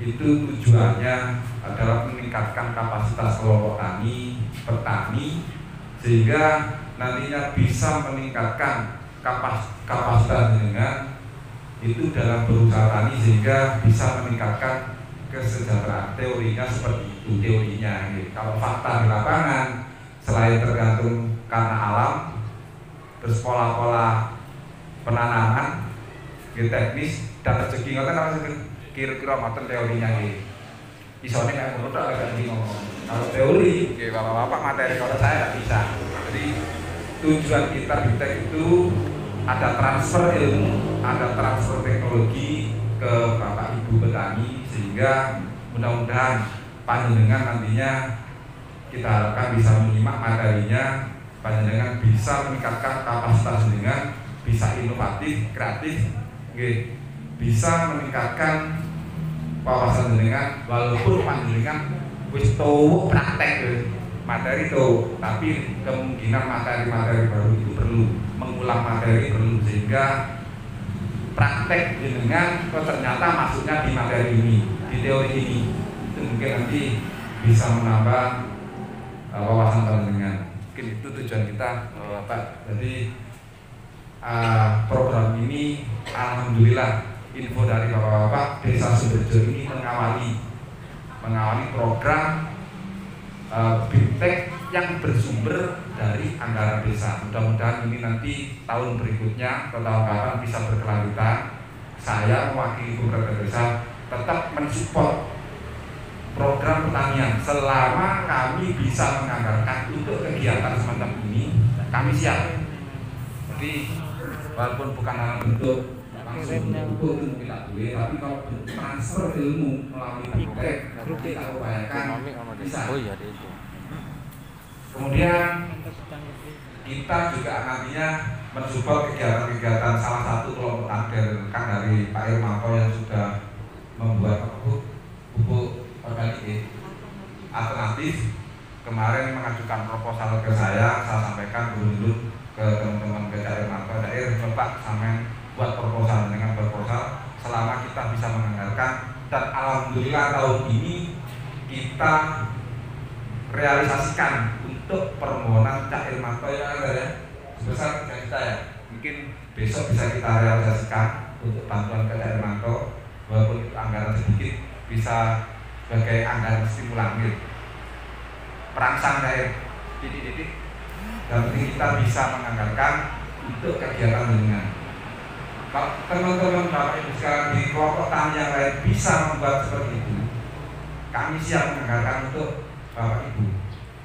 itu tujuannya adalah meningkatkan kapasitas kelompok tani, petani, sehingga nantinya bisa meningkatkan kapasitas dengan itu dalam berusaha tani, sehingga bisa meningkatkan kesejahteraan. Teorinya seperti itu, teorinya. Kalau fakta di lapangan, selain tergantung karena alam, terus pola-pola penanaman, teknis dan rezeki ngoten apa kira-kira ngoten teorinya iki. Isone kayak ngono tok agak ngomong. Kalau teori, oke Bapak-bapak materi kalau saya tidak bisa. Jadi tujuan kita di TEK itu ada transfer ilmu, ada transfer teknologi ke Bapak Ibu petani, sehingga mudah-mudahan panjenengan nantinya kita harapkan bisa menyimak materinya, panjenengan bisa meningkatkan kapasitas dengan bisa inovatif, kreatif, bisa meningkatkan wawasan jenengan, walaupun panjenengan wis tau praktek materi itu, tapi kemungkinan materi-materi baru itu perlu mengulang materi perlu, sehingga praktek jenengan ternyata masuknya di materi ini, di teori ini, itu mungkin nanti bisa menambah wawasan panjenengan. Mungkin itu tujuan kita, Pak. Jadi program ini alhamdulillah info dari Bapak-bapak Desa Sumberjo ini mengawali program BIMTEK yang bersumber dari anggaran desa. Mudah-mudahan ini nanti tahun berikutnya atau tahun kapan bisa berkelanjutan. Saya mewakili pemerintah desa tetap mensupport program pertanian selama kami bisa menganggarkan untuk kegiatan semacam ini, kami siap. Jadi walaupun bukan dalam bentuk langsung itu kita boleh, tapi kalau transfer ilmu melalui BIMTEK kita upayakan bisa. Kemudian kita juga nantinya mensupport kegiatan-kegiatan salah satu kelompok tani dari Pak Irmanto yang sudah membuat pupuk organik alternatif. Kemarin mengajukan proposal ke saya sampaikan dulu ke teman-teman ke Irmanto, Bapak sampean buat proposal, dengan proposal selama kita bisa menganggarkan, dan alhamdulillah tahun ini kita realisasikan untuk permohonan Cak Irmanto ya sebesar 3 juta ya. Mungkin besok bisa kita realisasikan untuk bantuan ke Cak Irmanto, walaupun itu anggaran sedikit bisa sebagai anggaran stimulan gitu. Perangsang saya titik-titik, dan penting kita bisa menganggarkan untuk kegiatan dengan. Kalau teman-teman Bapak Ibu sekarang di kelompok tani yang lain bisa membuat seperti itu, kami siap menganggarkan untuk Bapak Ibu.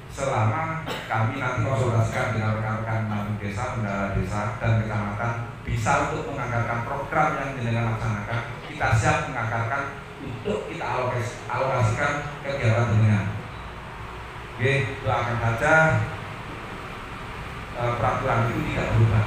Selama kami nanti konsultasikan dengan rekan-rekan Madu Desa, Bendahara Desa, dan Kecamatan bisa untuk menganggarkan program yang dengan laksanakan, kita siap menganggarkan untuk kita alokasikan kegiatan dengan. Oke, doakan saja peraturan itu tidak berubah.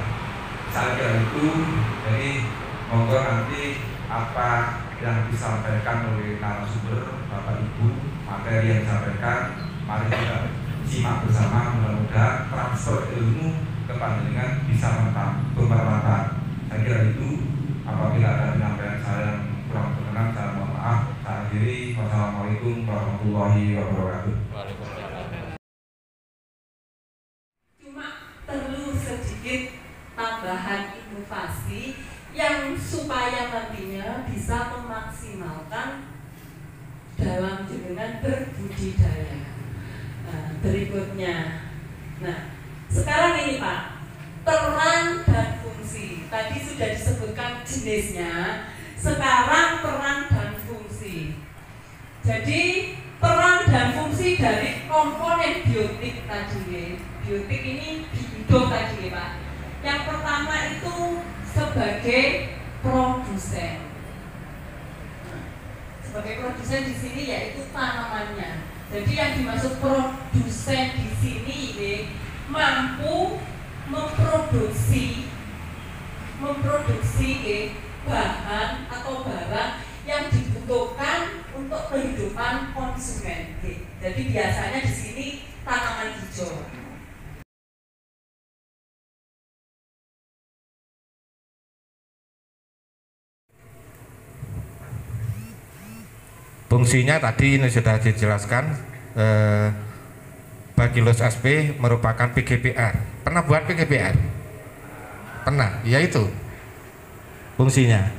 Saya kira itu, jadi monggo nanti apa yang disampaikan oleh narasumber Bapak Ibu, materi yang disampaikan, mari kita simak bersama, mudah-mudahan transfer ilmu ke panjenengan bisa bermanfaat. Saya kira itu. Apabila ada penyampaian saya yang kurang berkenan, saya mohon maaf. Saya akhiri. Wassalamualaikum warahmatullahi wabarakatuh. Cuma perlu sedikit tambahan inovasi yang supaya nantinya bisa memaksimalkan dalam jenengan berbudidaya. Berikutnya, nah sekarang ini Pak, peran dan fungsi tadi sudah disebutkan jenisnya, sekarang peran dan fungsi. Jadi peran dan fungsi dari komponen biotik tadi, biotik ini dihidup tadi Pak. Yang pertama itu sebagai produsen. Sebagai produsen di sini yaitu tanamannya. Jadi yang dimaksud produsen di sini ini mampu memproduksi bahan atau barang yang dibutuhkan untuk kehidupan konsumen. Jadi biasanya di sini tanaman hijau. Fungsinya tadi ini sudah dijelaskan. Bacillus sp merupakan PGPR. Pernah buat PGPR? Pernah, yaitu fungsinya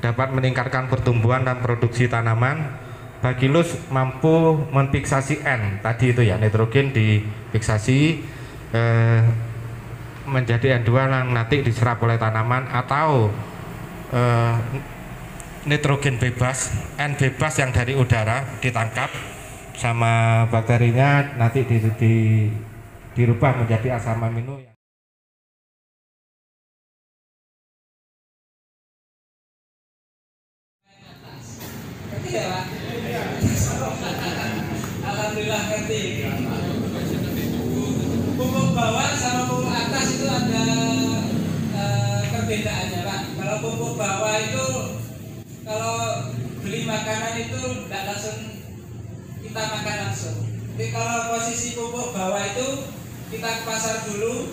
dapat meningkatkan pertumbuhan dan produksi tanaman. Bacillus mampu memfiksasi N tadi itu ya, nitrogen difiksasi menjadi N2 yang nanti diserap oleh tanaman, atau nitrogen bebas, N bebas yang dari udara ditangkap sama bakterinya, nanti dirubah menjadi asam amino. Alhamdulillah ngerti. Pupuk bawah sama pupuk atas itu ada perbedaannya, Pak. Kalau pupuk bawah itu kalau beli makanan itu tidak langsung kita makan langsung. Jadi kalau posisi pupuk bawah itu kita ke pasar dulu,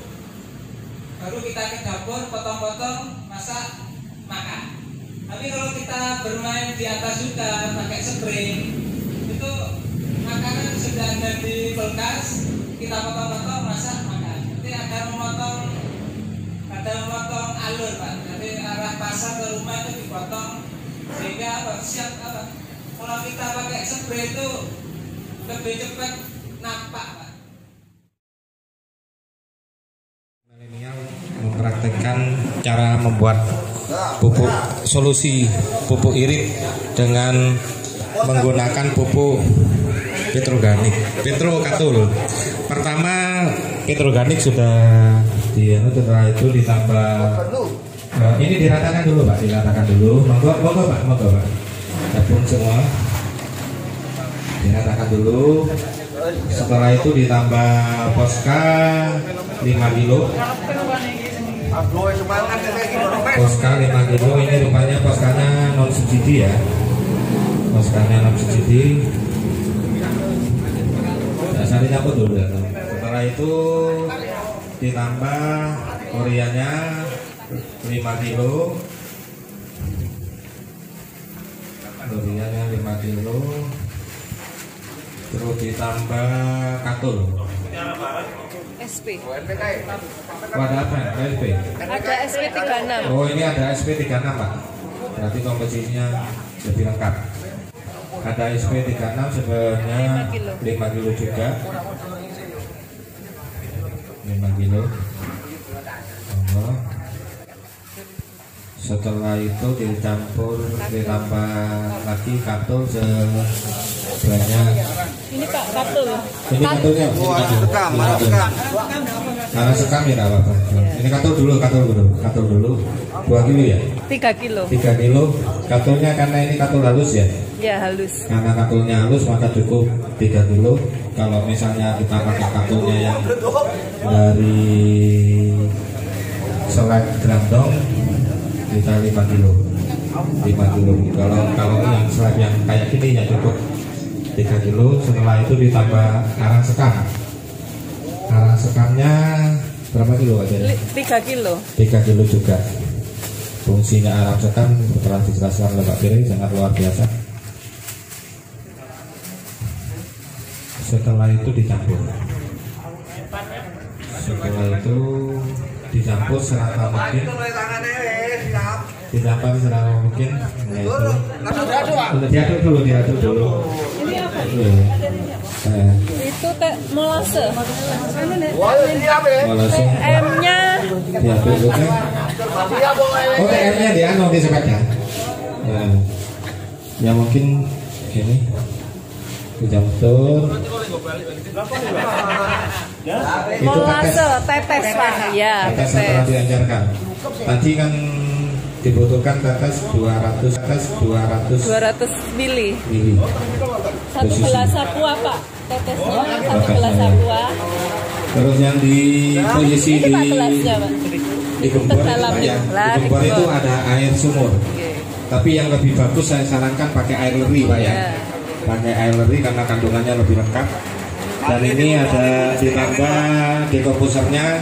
baru kita ke dapur, potong-potong, masak, makan. Tapi kalau kita bermain di atas juga pakai spray, itu makanan sudah ada di kulkas, kita potong-potong, masak, makan. Nanti ada memotong alur, Pak. Nanti arah pasar ke rumah itu dipotong, sehingga siap apa? Kalau kita pakai spray itu lebih cepat nampak, Pak. Milenial mempraktekkan cara membuat pupuk solusi pupuk irit dengan menggunakan pupuk petrokatul. Pertama petroganik sudah setelah itu ditambah ini diratakan dulu, Pak, monggo Pak, gabung semua, diratakan dulu. Setelah itu ditambah Posca 5 kilo. Posca 5 kilo, ini rupanya Poskanya non subsidi ya. Poskanya non subsidi. Dasarnya apa dulu ya. Setelah itu ditambah Koreanya 5 kilo. Koreanya 5 kilo. Terus ditambah katul. SP. Ada apa? SP? Ada SP36. Oh, ini ada SP36, Pak. Berarti komposisinya lebih lengkap. Ada SP36 sebenarnya 5 kilo juga. 5 kilo. Oh. Setelah itu dicampur, ditambah lagi katul sebanyak. Ini Pak katul. Ini katulnya. Karena sekam ya apa-apa. Ini katul dulu. 2 kilo ya? 3 kilo. 3 kilo. Katulnya karena ini katul halus ya? Ya halus. Karena katulnya halus maka cukup 3 kilo. Kalau misalnya kita pakai katulnya yang dari selek grandong, kita 5 kilo. 5 kilo. Kalau yang selek yang kayak gini ya cukup 3 kilo. Setelah itu ditambah arang sekam. Arang sekamnya berapa kilo aja? 3 kilo. 3 kilo juga. Fungsinya arang sekam telah dijelaskan oleh Pak Piri, sangat luar biasa. Setelah itu dicampur. Serata mungkin. Dicampur serata mungkin. Diaduk dulu. Ini apa? Itu teh molase. Molase. M-nya Diaduk dulu. Oh, TM-nya di sepeda. Ya mungkin ini dicampur. molase tetes, Pak. Ya, Tetes yang telah diajarkan. Tadi kan dibutuhkan tetes 200 mili. mili. 1 gelas aqua, Pak. Tetesnya 1 gelas aqua. Terus yang di posisi Ini Pak gelasnya, Pak. di gembor itu, Pak, ya. Di gembor itu ada air sumur. Tapi yang lebih bagus saya sarankan pakai air leri, Pak ya. Pakai air leri karena kandungannya lebih lengkap. Dan ini ada ditambah dekomposernya,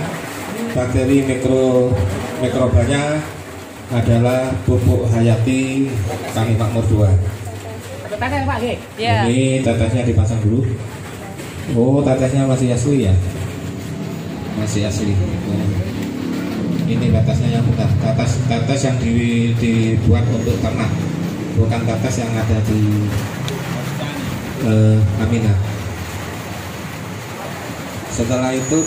bakteri mikrobanya adalah pupuk hayati Kami Makmur 2. Ya. Ini tetesnya dipasang dulu. Oh, tetesnya masih asli ya? Masih asli. Ini tetesnya yang benar. Tetes yang dibuat untuk ternak, bukan tetes yang ada di Aminah. Setelah itu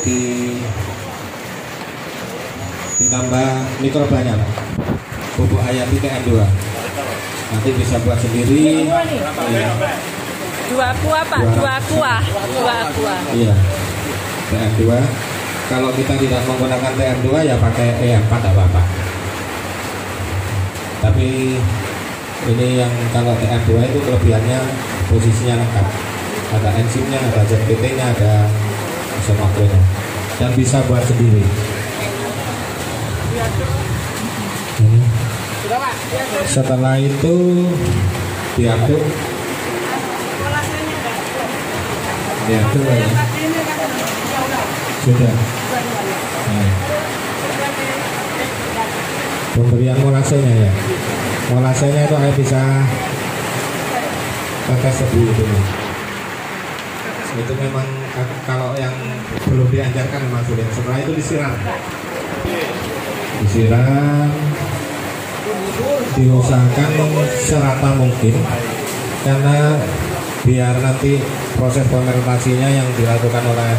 ditambah mikrobanya, pupuk hayati TN2. Nanti bisa buat sendiri. Dua aqua Pak, dua aqua. Iya, TN2. Kalau kita tidak menggunakan TN2 ya pakai E4 tidak apa-apa. Tapi ini yang kalau TN2 itu kelebihannya posisinya lengkap. Ada enzimnya, ada ZPT-nya, ada isomakronya, dan bisa buat sendiri. Setelah itu diaduk ya. Sudah. Pemberian molasenya ya. Molasenya itu air bisa tetes lebih itu. Itu memang kalau yang belum diajarkan memang sulit. Setelah itu disiram. Diusahakan serata mungkin, karena biar nanti proses fermentasinya yang dilakukan oleh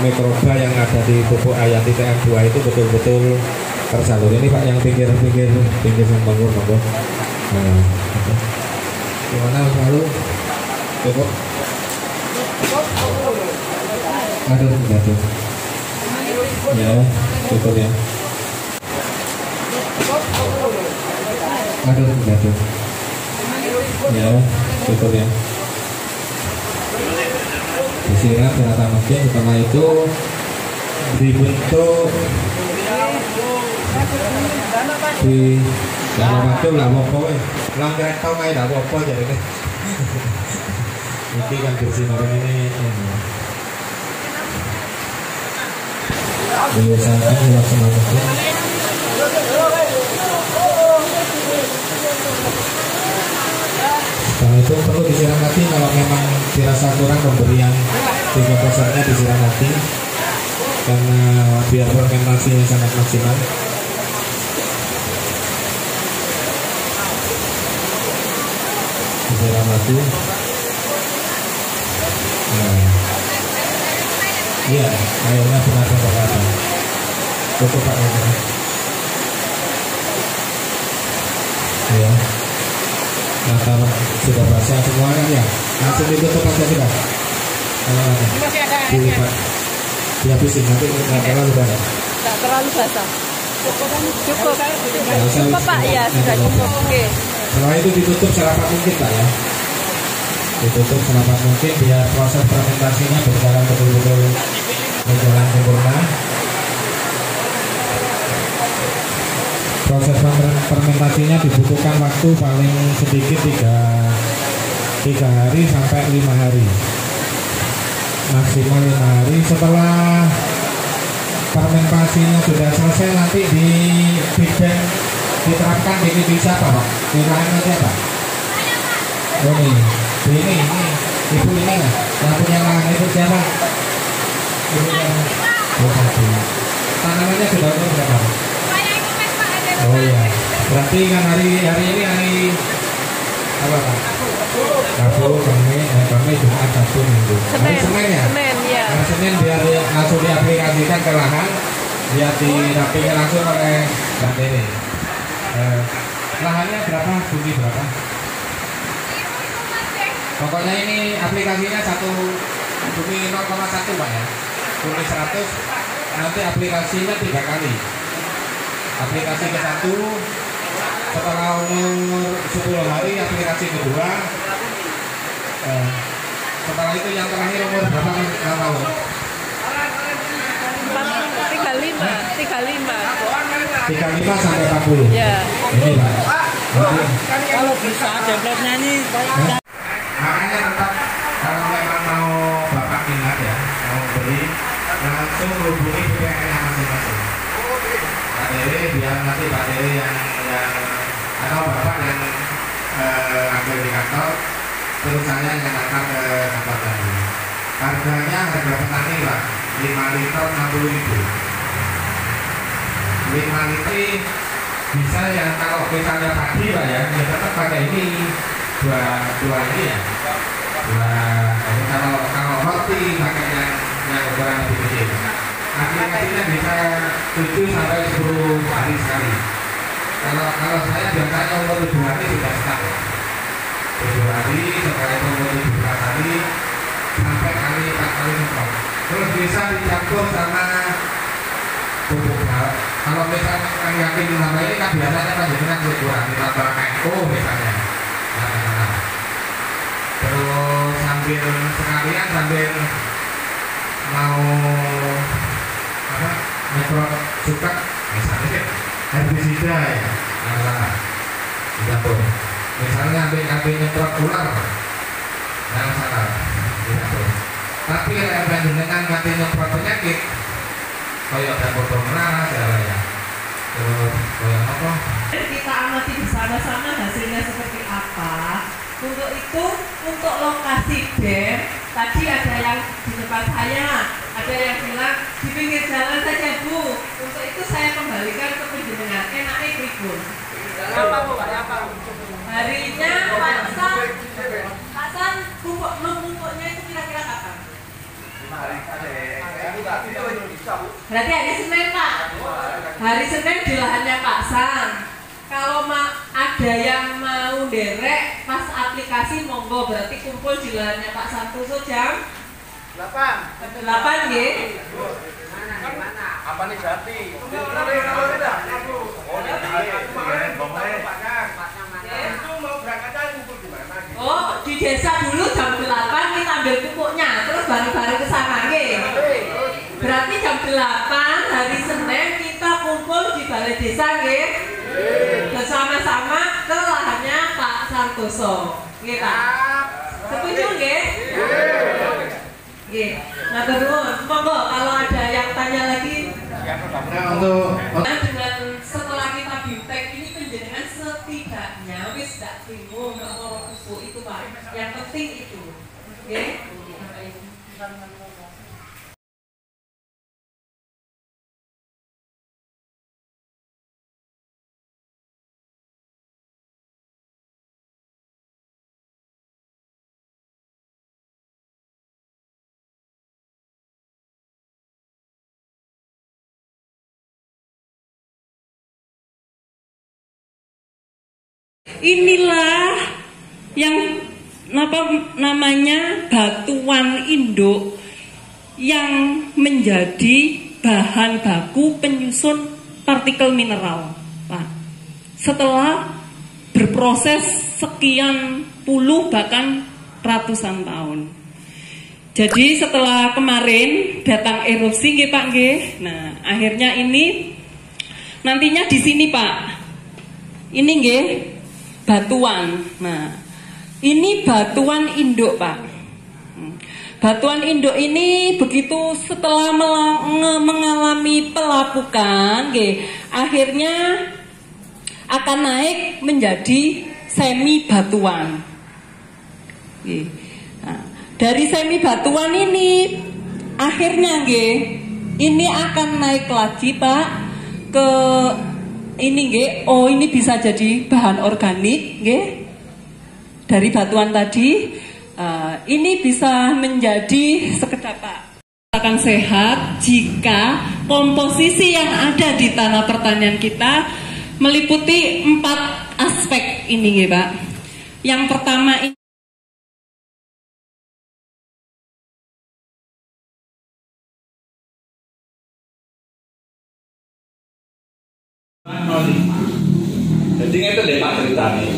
mikroba yang ada di pupuk hayati TN2 itu betul-betul tersalur. Ini Pak yang pinggir sembanggur monggo. Gimana lalu cukup? Aduh. Ya, cukup ya. Aduh. Ya, cukup ya. Disiram serata mungkin. Setelah itu dibentuk di dalam macam lah pokoknya langkah tau nggak ada apa jadi kan. Ini kan bersih ini. Diusahakan semaksimal mungkin. Setelah itu perlu disiram lagi kalau memang dirasa kurang pemberian 3%-nya disiram lagi karena biar fermentasinya sangat maksimal. Disiram lagi. Iya, airnya benar-benar ada. Cukup Pak. Ya. Nah, kalau sudah basah semua kan ya, langsung ditutup aja sudah. Kalau ada, dilipat, dihabisin nanti nggak terlalu basah. Nggak terlalu basah. Cukup Pak ya, sudah cukup. Oke. Setelah itu ditutup serapat mungkin Pak ya. Ditutup serapat mungkin biar proses fermentasinya berjalan betul-betul berjalan sempurna. Proses fermentasinya dibutuhkan waktu paling sedikit 3 hari sampai 5 hari, maksimal 5 hari. Setelah fermentasinya sudah selesai nanti di bidang diterapkan di bisa Pak. Nilainya siapa? Oh ini ibu ini nggak? Yang punya lahan itu siapa? Ibu yang tanamannya sudah umur berapa? Oh iya, berarti kan hari ini hari apa Pak? Rabu, Kamis, Jumat, Sabtu, Minggu. Hari Senin ya? Senin ya. Hari Senin biar langsung diaplikasikan ke lahan, biar dirapikan langsung oleh Mbak Dede. Lahannya berapa? Bumi berapa? Pokoknya ini aplikasinya bumi 0,1 Pak ya. Bumi 100, nanti aplikasinya 3 kali. Aplikasi ke-1 setelah umur 10 hari, aplikasi kedua. Setelah itu yang terakhir umur berapa tahun? 35 sampai 40. Ya. Ini Pak. Kalau bisa developnya ini Makanya tetap kalau memang mau Bapak minat ya, mau beli, langsung hubungi BPN masing-masing. Pak Dewi biar nanti Pak Dewi yang atau Bapak yang ambil di kantor, terus saya nyatakan ke kantor tadi. Harganya harga petani Pak, 5 liter 60.000. 5 liter bisa ya, kalau misalnya padi Pak ya tetap pakai ini dua ini ya. Kalau roti pakai yang ukuran lebih kecil. Aplikasinya bisa 7 sampai 10 hari sekali. Kalau saya biasanya umur 7 hari sudah start. 7 hari, setelah itu umur 17 hari sampai kali 4 kali semprot. Terus bisa dicampur sama pupuk. Kalau misalnya yang yakin sama ini kan biasanya panjenengan kurang ditambah NO misalnya. Terus sambil sekalian mau nyemprot suka misalnya herbisida ya, tidak pun. Misalnya ambil nyemprot ular, yang salah, tidak pun. Tapi dengan mati nyemprot penyakit, kayak dapur pemerah, ya. Terus kayak apa? Kita amati bersama-sama hasilnya seperti apa. Untuk itu, untuk lokasi BEM, tadi ada yang di depan saya, ada yang bilang di pinggir jalan saja Bu. Untuk itu saya kembalikan ke penjenengan, enaknya pripun. Harinya Pak San pupuknya itu kira-kira kapan? Berarti hari Senin Pak. Hari Senin di lahannya Pak San. Kalau ada yang mau derek pas aplikasi monggo, berarti kumpul di lahannya Pak Santoso jam 8 nggih. Mana? Apa nih Jati? Oh, di desa dulu jam 8 kita ambil pupuknya, terus bareng-bareng ke sana nggih. Berarti jam 8 hari Senin kita kumpul di balai desa nggih. Bersama-sama ke lahannya Pak Santoso. Nggih, Pak. Setuju nggih? Nggih. Nah, terus monggo kalau ada yang tanya lagi. Dengan setelah kita bimtek ini penjenengan setidaknya wis dak bingung nomor pupuk itu Pak. Yang penting itu. Nggih. Inilah yang namanya batuan induk yang menjadi bahan baku penyusun partikel mineral, Pak. Setelah berproses sekian puluh bahkan ratusan tahun. Jadi setelah kemarin datang erupsi nggih Pak nggih. Nah, akhirnya ini nantinya di sini Pak. Ini nggih batuan. Nah, ini batuan induk Pak. Batuan induk ini begitu setelah mengalami pelapukan, akhirnya akan naik menjadi semi batuan. Nah, dari semi batuan ini akhirnya ini akan naik lagi Pak ke ini oh ini bisa jadi bahan organik dari batuan tadi. Ini bisa menjadi sekedar Pak akan sehat jika komposisi yang ada di tanah pertanian kita meliputi 4 aspek ini Pak. Yang pertama ini jadi itu deh Pak ceritanya.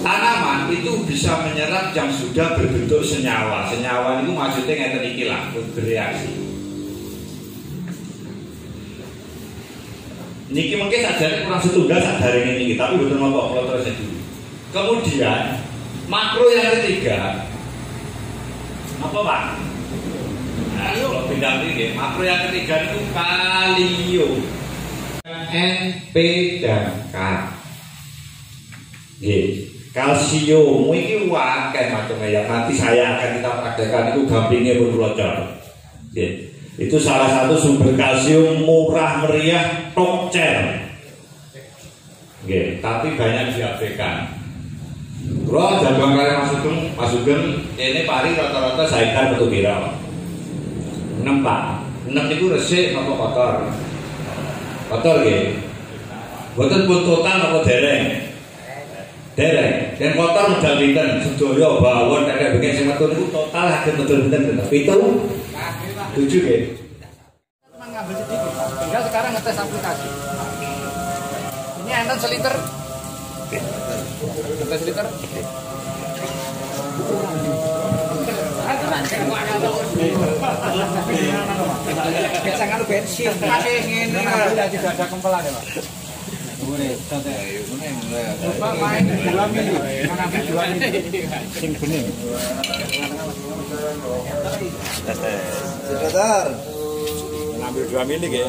Tanaman itu bisa menyerap yang sudah berbentuk senyawa. Senyawa itu maksudnya ngeten iki lah, bereaksi. Niki mungkin sadar kurang setunggal sadar ini, tapi betul mau kalau terus dulu. Kemudian makro yang ketiga, apa Pak? Nah, kalau bidang ini, makro yang ketiga itu kalium, N, P, dan K. Kalsium ini wakil macamnya yang nanti saya akan kita praktekkan itu gampingnya berlocor. Itu salah satu sumber kalsium murah meriah top chair. Tapi banyak diabaikan. Kalau jagoan kalian masukkan ini pari rata-rata saingan betul kira 6 Pak. 6 itu resik apa kotor? Kotor nggih. Boten pun total apa dereng? Dereng. Dan kotor medal pinten? Sedaya bawon kakek bikin sing metu niku total hadir betul pinten? 7 nggih. Mengambil sedikit. Tinggal sekarang ngetes aplikasi. Ini enten seliter. Ngetes seliter. Biasa kalau bensin masih ngene tidak ada kempelan ya Pak. Pak main 2 mili, mengambil 2 mili. Sing bening. Sebentar. Mengambil 2 mili nggih.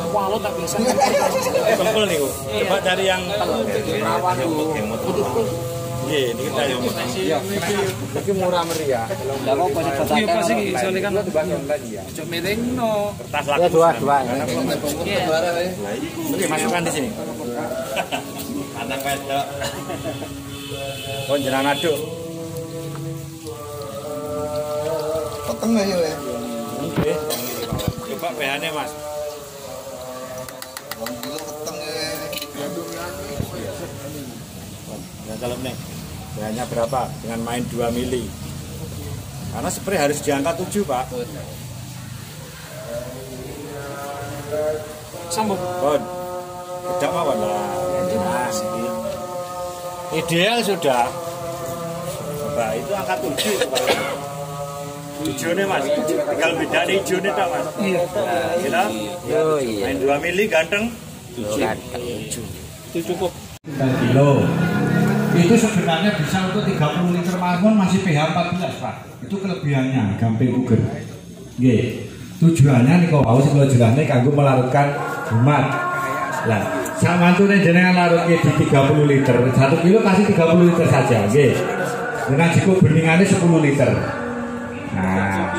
Wah, lo tak bisa. Kempel nih, coba cari yang rawan tuh. Iya, ini kita yang tapi murah meriah. Enggak apa-apa sih katakan. Iya, pasti soalnya kan dibagi online ya. Cok meeting no. Kertas laku. Ya dua. Oke, masukkan di sini. Anak wedok. Oh, jenengan aduk. Potong aja ya. Oke. Coba pH-nya, Mas. Potong ya. Ya dalam nih. pH-nya berapa dengan main 2 mili. Karena spray harus di angka 7, Pak. Sambung. Bon. Tidak apa lah. Mas, ideal sudah. Coba itu angka 7 Pak. Hijaunya Mas, tinggal beda nih hijaunya tak Mas? Iya. Kita main 2 mili ganteng. 7. Itu cukup. Kilo. Itu sebenarnya bisa untuk 30 liter mawon masih pH 14 Pak. Itu kelebihannya gampang puger. Nggih. Tujuannya niku wau sing jelasne kanggo melarutkan umat. Lah, sak mantune jenengan larutke di 30 liter. 1 kilo kasih 30 liter saja, nggih. Dengan cukup beningannya 10 liter. Nah.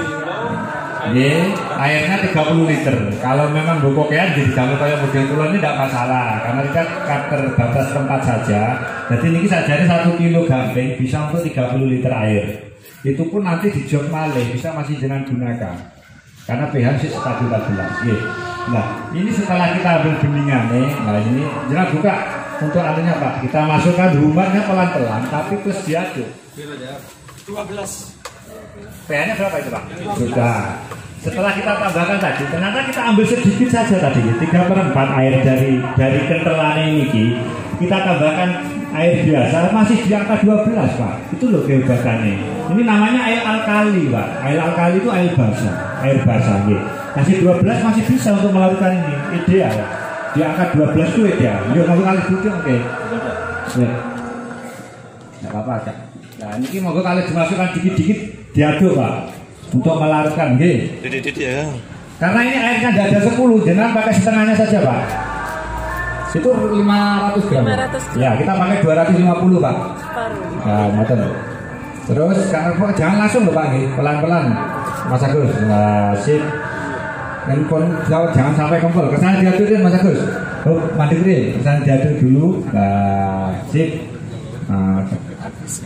Nggih, airnya 30 liter. Kalau memang bokokean jadi kamu kayak model kula ini tidak masalah karena kita terbatas tempat saja. Jadi ini saja 1 kilo gamping bisa untuk 30 liter air. Itu pun nanti di jok malih bisa masih jangan gunakan. Karena pH sih stabil 14. Nggih. Nah, ini setelah kita ambil beningan nih. Nah, ini jangan buka untuk anunya Pak. Kita masukkan humarnya pelan-pelan tapi terus diaduk. 12. pH-nya berapa itu Pak? Sudah. Setelah kita tambahkan tadi, ternyata kita ambil sedikit saja tadi, 3/4 air dari kentelannya ini, kita tambahkan air biasa masih di angka 12 Pak. Itu loh kehebatannya. Ini namanya air alkali Pak. Air alkali itu air basah. Gitu. Kasih 12 masih bisa untuk melakukan ini. Ideal. Di angka 12 itu ideal. Yuk mau kali butuh oke. Nggak apa-apa Kak. Nah ini mau kali dimasukkan dikit-dikit diaduk Pak. Untuk melarutkan nggih. Ya. Karena ini airnya nggak ada 10, jangan pakai setengahnya saja Pak. Itu 500 gram. 500 gram. Ya, kita pakai 250 Pak. Separuh. Nah, ngoten. Terus jangan langsung loh Pak nggih, pelan-pelan. Mas Agus. Nah, sip. Handphone jangan sampai kempel. Kesana diadurin Mas Agus. Oh, mandi kering. Kesana diaduk dulu. Nah, sip. Nah,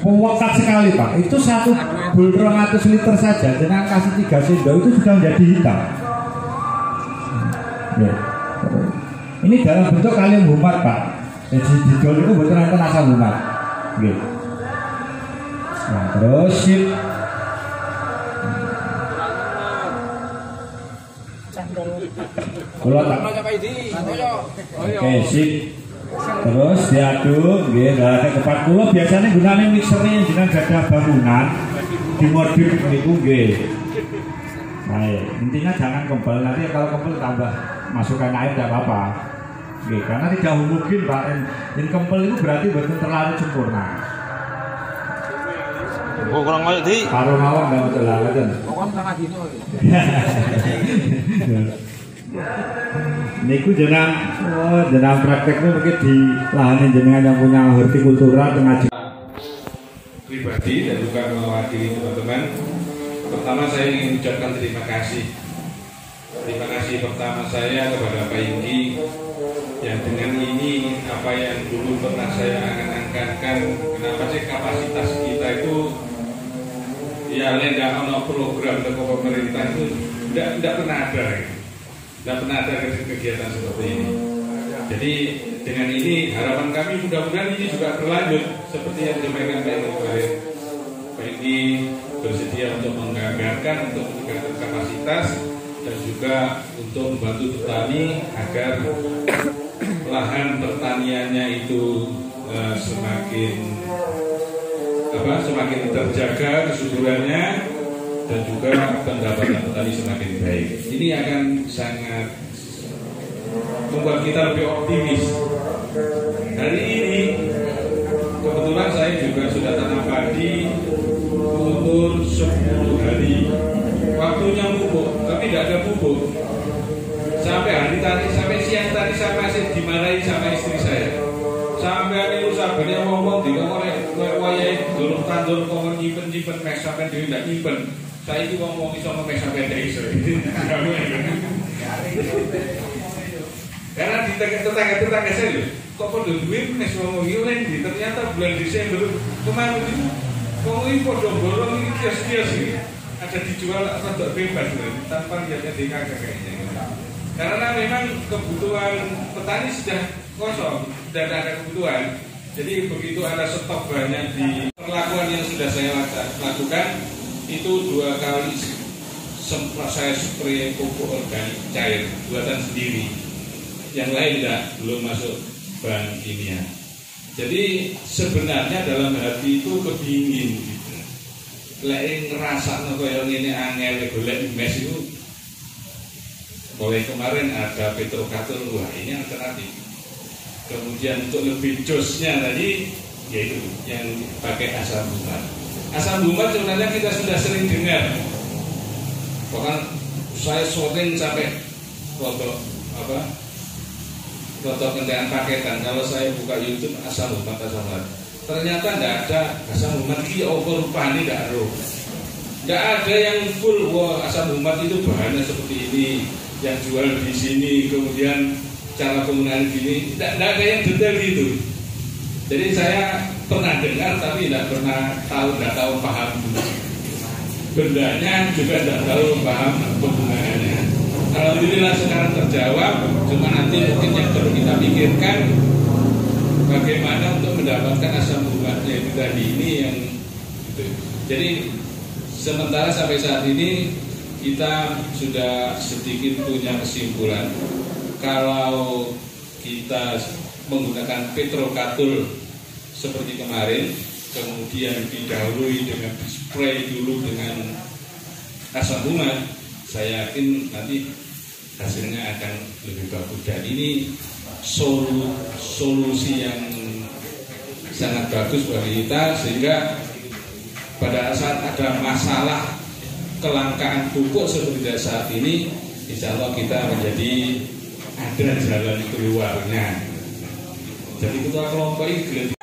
pewakat sekali Pak. Itu 1 bul 200 liter saja dengan kasih 3 sendok itu sudah menjadi hitam. Ya. Ini dalam bentuk kalium humat Pak. Jadi didol itu betul nanti asam humat. Gitu. Nah, terus sip. Oke sip. Terus diaduk, nggih, ada kepat kula biasanya gunane mixernya jenengan gadah bangunan dimodif niku nggih. Nah, intinya jangan kempel, nanti kalau kempel tambah masukkan air tidak apa-apa. Nggih, karena tidak homogen Pak. Yang kempel itu berarti betul terlalu sempurna. Oh, kurang koyo di. Karo mawon ndak betul lah, ngoten. Kok tengah dino. Niku jenang prakteknya mungkin di lahan jenengan yang punya hortikultura tengah pribadi dan juga mewakili teman-teman. Pertama saya ingin ucapkan terima kasih. Terima kasih pertama saya kepada Pak Yungki yang dengan ini apa yang dulu pernah saya angan-angankan, kenapa sih kapasitas kita itu ya tidak ada program dari pemerintah itu tidak pernah ada, tidak pernah ada kegiatan seperti ini. Jadi dengan ini harapan kami mudah-mudahan ini juga berlanjut seperti yang disampaikan Pak Yungki kemarin. Pak Yungki bersedia untuk menganggarkan untuk meningkatkan kapasitas dan juga untuk membantu petani agar lahan pertaniannya itu semakin terjaga kesuburannya dan juga pendapatan petani semakin baik. Ini akan sangat membuat kita lebih optimis. Hari ini kebetulan saya juga sudah tanam padi umur 10 hari. Waktunya pupuk, tapi tidak ada pupuk. Sampai hari tadi, sampai siang tadi saya masih dimarahi sama istri saya. Sampai ini usahanya ngomong di wayai dorong tandur ngomong nyimpen mes sampai dia tidak nyimpen. Saya itu ngomong sama mes sampai dari sore. Karena di tetangga saya loh, kok pada duit mes ngomong ini ternyata bulan Desember kemarin itu ngomong ini pada borong ini kios-kios ini. Ada dijual atau bebas tanpa lihatnya DKK kayaknya. Karena memang kebutuhan petani sudah kosong dan ada kebutuhan. Jadi begitu ada stok banyak di perlakuan yang sudah saya lakukan itu 2 kali saya spray pupuk organik cair buatan sendiri. Yang lain belum masuk bahan kimia. Jadi sebenarnya dalam hati itu kepingin gitu. Lek ngerasa kaya ngene angel golek mes itu mulai kemarin ada petrokatul, wah ini alternatif. Kemudian untuk lebih josnya tadi yaitu yang pakai asam bumat. Asam bumat sebenarnya kita sudah sering dengar. Bahkan saya sering sampai foto kendaraan paketan. Kalau saya buka YouTube asam bumat. Ternyata tidak ada asam umat ini rupanya tidak ada. Tidak ada yang full asam umat itu bahannya seperti ini, yang jual di sini, kemudian cara penggunaan gini, tidak ada yang detail gitu. Jadi saya pernah dengar tapi tidak tahu paham. Bendanya juga tidak tahu paham penggunaannya. Alhamdulillah sekarang terjawab, cuma nanti mungkin yang perlu kita pikirkan bagaimana untuk mendapatkan asam umatnya itu tadi ini yang gitu. Jadi sementara sampai saat ini kita sudah sedikit punya kesimpulan kalau kita menggunakan petrokatul seperti kemarin, kemudian didahului dengan spray dulu dengan asam umat, saya yakin nanti hasilnya akan lebih bagus. Dan ini solusi yang sangat bagus bagi kita, sehingga pada saat ada masalah kelangkaan pupuk seperti saat ini, insya Allah kita menjadi ada jalan keluarnya. Jadi ketua kelompok ini